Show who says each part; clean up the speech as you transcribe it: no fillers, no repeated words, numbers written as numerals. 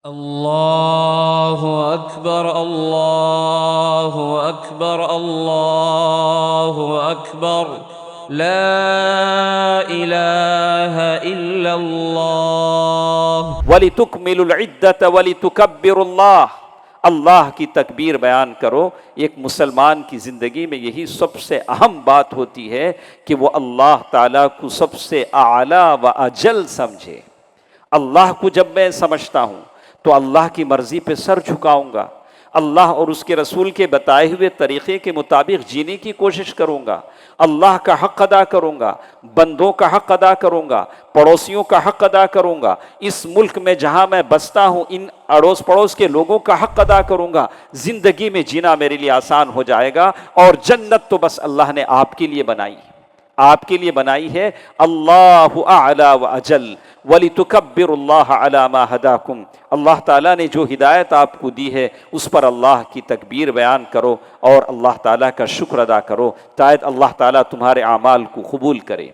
Speaker 1: اللہ اکبر اللہ اکبر اللہ اکبر لا الہ الا اللہ
Speaker 2: وَلِتُكْمِلُوا الْعِدَّةَ وَلِتُكَبِّرُوا اللَّهَ۔ اللہ کی تکبیر بیان کرو۔ ایک مسلمان کی زندگی میں یہی سب سے اہم بات ہوتی ہے کہ وہ اللہ تعالیٰ کو سب سے اعلیٰ و اجل سمجھے۔ اللہ کو جب میں سمجھتا ہوں تو اللہ کی مرضی پہ سر جھکاؤں گا، اللہ اور اس کے رسول کے بتائے ہوئے طریقے کے مطابق جینے کی کوشش کروں گا، اللہ کا حق ادا کروں گا، بندوں کا حق ادا کروں گا، پڑوسیوں کا حق ادا کروں گا، اس ملک میں جہاں میں بستا ہوں ان اڑوس پڑوس کے لوگوں کا حق ادا کروں گا۔ زندگی میں جینا میرے لیے آسان ہو جائے گا، اور جنت تو بس اللہ نے آپ کے لیے بنائی ہے، آپ کے لیے بنائی ہے۔ اللہ اعلی و اجل وَلِتُكَبِّرُوا اللَّهَ عَلَى مَا هَدَاكُمْ۔ اللہ تعالیٰ نے جو ہدایت آپ کو دی ہے اس پر اللہ کی تکبیر بیان کرو اور اللہ تعالیٰ کا شکر ادا کرو، تاکہ اللہ تعالیٰ تمہارے اعمال کو قبول کرے۔